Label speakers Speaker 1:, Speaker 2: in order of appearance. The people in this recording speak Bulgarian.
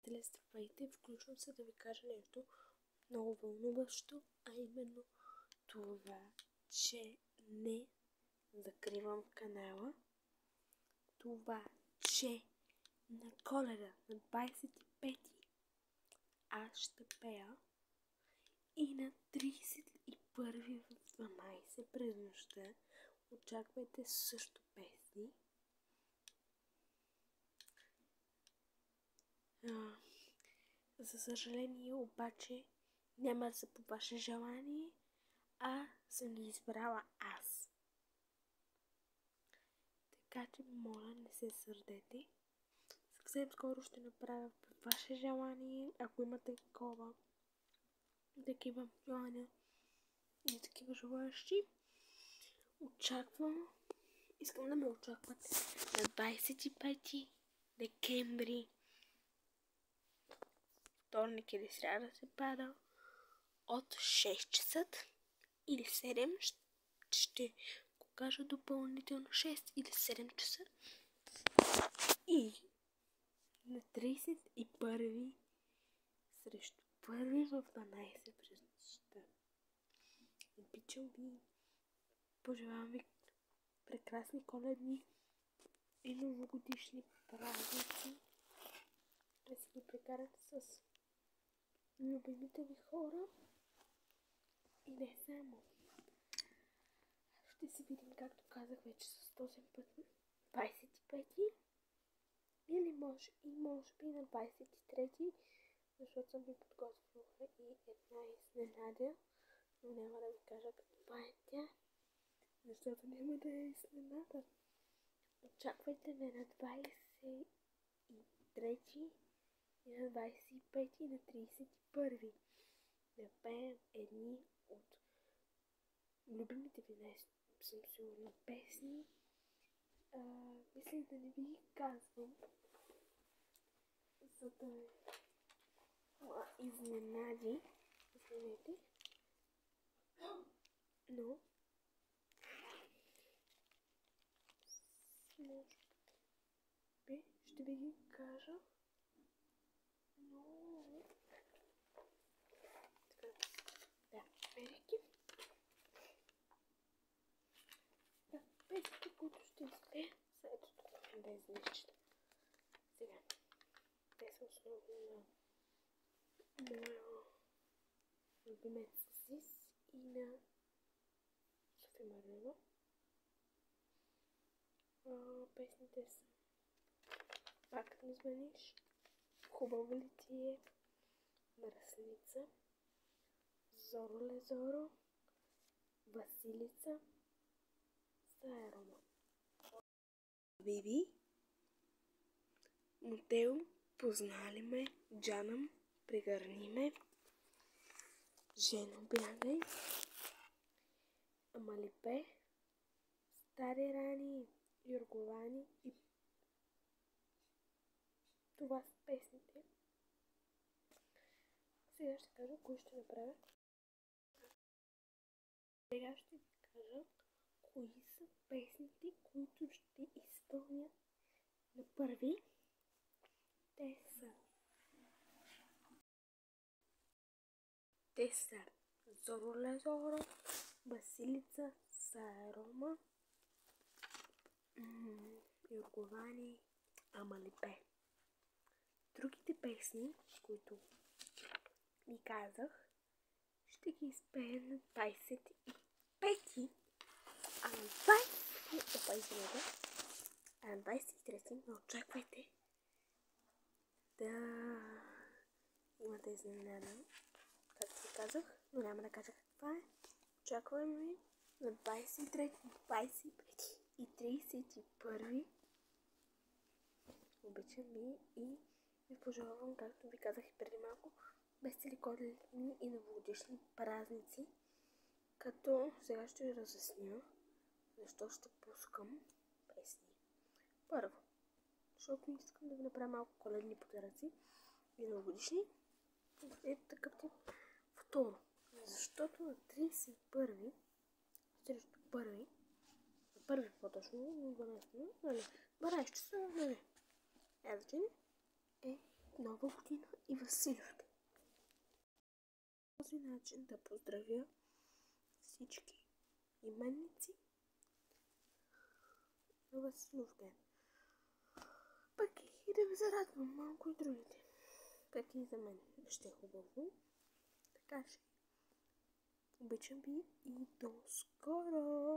Speaker 1: приятели, здравейте! Включвам се да ви кажа нещо много вълнуващо, а именно това, че не закривам канала. Това, че на Коледа, на 25-ти, аз ще пея и на 31-ви в 12 през нощта очаквайте също песни. За съжаление обаче няма да са по ваше желание, а съм ги избрала аз. Така че моля, не се сърдете. Съвсем скоро ще направя по ваше желание, ако имате такива желания и такива желащи. Очаквам. Искам да ме очаквате на 25 декември. Вторник или сряда се пада от 6 часа или 7. Ще го кажа допълнително 6 или 7 часа. И на 31 срещу 1 в 12 през нощта. Обичам ви. Пожелавам ви прекрасни коледни и новогодишни празници. Да си ги прекарате с любимите ви хора. И не само. Ще се видим, както казах вече, с този път 25-ти. Или може би на 23-ти, защото съм ви подготвила и една изненада. Но няма да ви кажа каква е тя, защото няма да е изненада. Очаквайте ме на 23-ти и на 25-ти и на 31-ви. Да пеем едни от любимите ви, не съм сигурна, песни. Мисля да не ви ги казвам, за да изненади. Извинете. Но може би ще ви ги кажа. Но така, да, мерки. Песните, които ще изпея, са ето тук на тези неща. Сега, те са основно на моя любимец Зис и на Софи Маринова. Песните са Пак ми звъниш, Хубаво ли ти е, Мръсница, Зоро Лезоро, Василица, Сайрома. Биби, Мотел, Познали ме, Джанам, Прегърни ме, Жено бягай, Амалипе, Стари рани, Юрговани и това са песните. Сега ще кажа кои ще направя. Сега ще ви кажа кои са песните, които ще изпълня на първи. Те са Зоро Лезоро, Василица, Сайрома, Юрговани, Амалипе. Другите песни, които ви казах, ще ги изпея на 25-ти, а на 23-ти не очаквайте да имате изненада, както ви казах, но няма да кажа каква е. Очакваме ви на 23-ти, 25-ти и 31-ви. Обичам ви и ви пожелавам, както ви казах и преди малко, весели коледни и новогодишни празници, като сега ще ви разясня защо ще пускам песни. Първо, защото искам да ви направя малко коледни подаръци и новогодишни. Ето такъв тип. Второ, защото на 31-ви, срещу първи, на първи по-точно, на 12 часа, нали? 12 часа, нали? Значение е Нова година и Василев ден. По този начин да поздравя всички именници на Василев ден. Пък и да ви зарадвам малко и другите. Как и за мен ще е хубаво. Така че обичам ви и до скоро!